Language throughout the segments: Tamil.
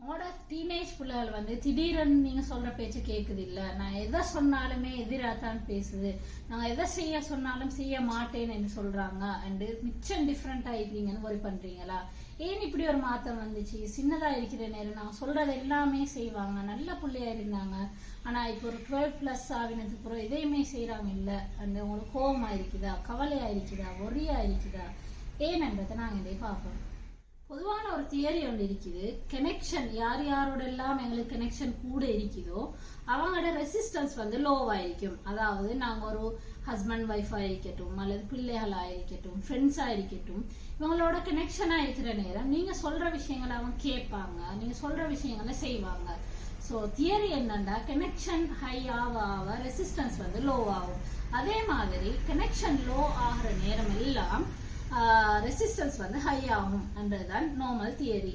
உங்களோட டீனேஜ் பிள்ளைகள் வந்து திடீரென்னு நீங்க சொல்ற பேச்சு கேக்குது இல்ல, நான் எதை சொன்னாலுமே எதிராத்தான் பேசுது, நான் எதை செய்ய சொன்னாலும் செய்ய மாட்டேன்னு சொல்றாங்க அண்ட் மிச்சம் டிஃப்ரெண்ட் ஆயிட்டீங்கன்னு ஒரி பண்றீங்களா? ஏன் இப்படி ஒரு மாற்றம் வந்துச்சு? சின்னதா இருக்கிற நேரம் நான் சொல்றது எல்லாமே செய்வாங்க, நல்ல பிள்ளையா இருந்தாங்க. ஆனா இப்போ ஒரு 12+ ஆகினதுக்கு அப்புறம் எதையுமே செய்யறாங்க இல்ல, அந்த உங்களுக்கு கோபமா இருக்குதா, கவலையா இருக்குதா, ஒரியா இருக்குதா, ஏன்ன்றதை நாங்க இதை பார்ப்போம். பொதுவான ஒரு தியரி ஒன்று இருக்குது. கனெக்ஷன் யார் யாரோட எல்லாம் எங்களுக்கு கனெக்ஷன் கூட இருக்குதோ அவங்களோட ரெசிஸ்டன்ஸ் வந்து லோவா இருக்கும். அதாவது நாங்க ஒரு ஹஸ்பண்ட் ஒய்ஃபா இருக்கட்டும் அல்லது பிள்ளைகளா இருக்கட்டும் ஃப்ரெண்ட்ஸா இருக்கட்டும், இவங்களோட கனெக்ஷனா இருக்கிற நேரம் நீங்க சொல்ற விஷயங்களை அவங்க கேட்பாங்க, நீங்க சொல்ற விஷயங்களை செய்வாங்க. ஸோ தியரி என்னன்னா, கனெக்ஷன் ஹை ஆக ஆக ரெசிஸ்டன்ஸ் வந்து லோ ஆகும். அதே மாதிரி கனெக்ஷன் லோ ஆகிற நேரம் எல்லாம் ரெசிஸ்டன்ஸ் வந்து ஹை ஆகும் என்றதுதான் நார்மல் தியரி.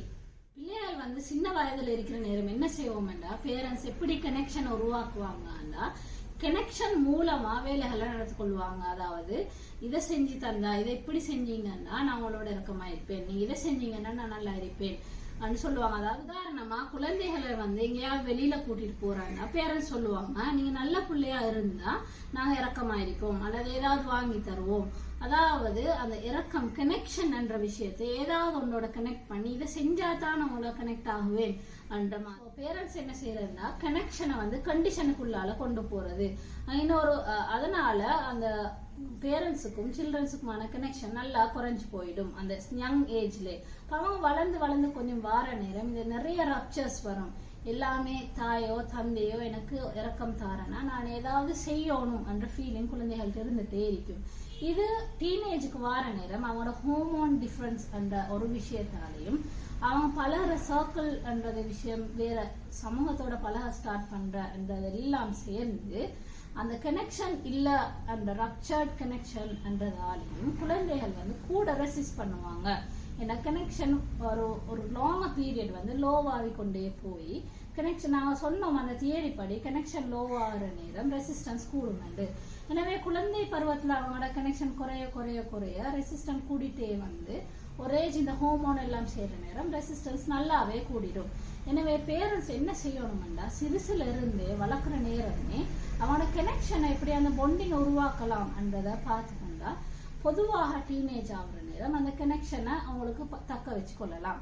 பிள்ளைகள் வந்து சின்ன வயதுல இருக்கிற நேரம் என்ன செய்வோம்னா, பேரண்ட்ஸ் எப்படி கனெக்ஷன் உருவாக்குவாங்கன்னா, கனெக்ஷன் மூலமா வேலைகளை நடத்தி கொள்வாங்க. அதாவது இதை செஞ்சு தந்தா, இதை இப்படி செஞ்சீங்கன்னா நான் உங்களோட இறக்கமா இருப்பேன், நீங்க இதை செஞ்சீங்கன்னா நான் நல்லா இருப்பேன் அப்படின்னு சொல்லுவாங்க. அதாவது உதாரணமா குழந்தைகளை வந்து எங்கேயாவது வெளியில கூட்டிட்டு போறாங்கன்னா பேரண்ட்ஸ் சொல்லுவாங்க, நீங்க நல்ல பிள்ளையா இருந்தா நாங்க இறக்கமா இருப்போம் அல்லது ஏதாவது வாங்கி தருவோம். அதாவது அந்த இறக்கம் கனெக்ஷன் என்ற விஷயத்தை ஏதாவது உன்னோட கனெக்ட் பண்ணி இதை செஞ்சா தான் உங்களோட கனெக்ட் ஆகுவேன் என்ற மாதிரி பேரண்ட்ஸ் என்ன செய்யறதுன்னா கனெக்ஷனை வந்து கண்டிஷனுக்குள்ளால கொண்டு போறது. இன்னொரு அதனால அந்த பேரண்ட்ஸுக்கும் சில்ட்ரன்ஸுக்குமான கனெக்ஷன் நல்லா குறைஞ்சு போயிடும் அந்த யங் ஏஜ்ல. அவங்க வளர்ந்து வளர்ந்து கொஞ்சம் வார நேரம் இது நிறைய ரப்சர்ஸ் வரும். எல்லாமே தாயோ தந்தையோ எனக்கு இறக்கம் தாரனா நான் ஏதாவது செய்யணும் என்ற ஃபீலிங் குழந்தைகள்கிட்ட இருந்துட்டே இருக்கும். இது டீனேஜுக்கு வார நேரம் அவங்களோட ஹோமோன் டிஃபரன்ஸ் என்ற ஒரு விஷயத்தாலையும் அவங்க பலகிற சர்க்கிள் என்றது விஷயம் வேற சமூகத்தோட பழக ஸ்டார்ட் பண்றன்றது எல்லாம் சேர்ந்து அந்த கனெக்ஷன் இல்ல அந்த ரப்சர்ட் கனெக்ஷன் என்றதாலையும் குழந்தைகள் வந்து கூட ரெசிஸ்ட் பண்ணுவாங்க. ஏன்னா கனெக்ஷன் ஒரு லாங் பீரியட் வந்து லோவாகி கொண்டே போய் கனெக்ஷன் நாங்க சொன்னோம் அந்த தியரி படி கனெக்ஷன் லோவாகிற நேரம் ரெசிஸ்டன்ஸ் கூடும். எனவே குழந்தை பருவத்துல அவங்களோட கனெக்ஷன் குறைய குறைய குறைய ரெசிஸ்டன்ஸ் கூடிட்டே வந்து ஒரு ஏஜ் இந்த ஹோமோன் எல்லாம் சேர்ற நேரம் ரெசிஸ்டன்ஸ் நல்லாவே கூடிடும். எனவே பேரண்ட்ஸ் என்ன செய்யணும்னா சிறுசுல இருந்து வளர்க்குற நேரமே அவனோட கனெக்ஷனை எப்படி அந்த பொண்டிங் உருவாக்கலாம் என்றதை பார்த்துக்கொண்டா பொதுவாக டீனேஜ் ஆகுற நேரம் அந்த கனெக்ஷனை அவங்களுக்கு தக்க வச்சு கொள்ளலாம்.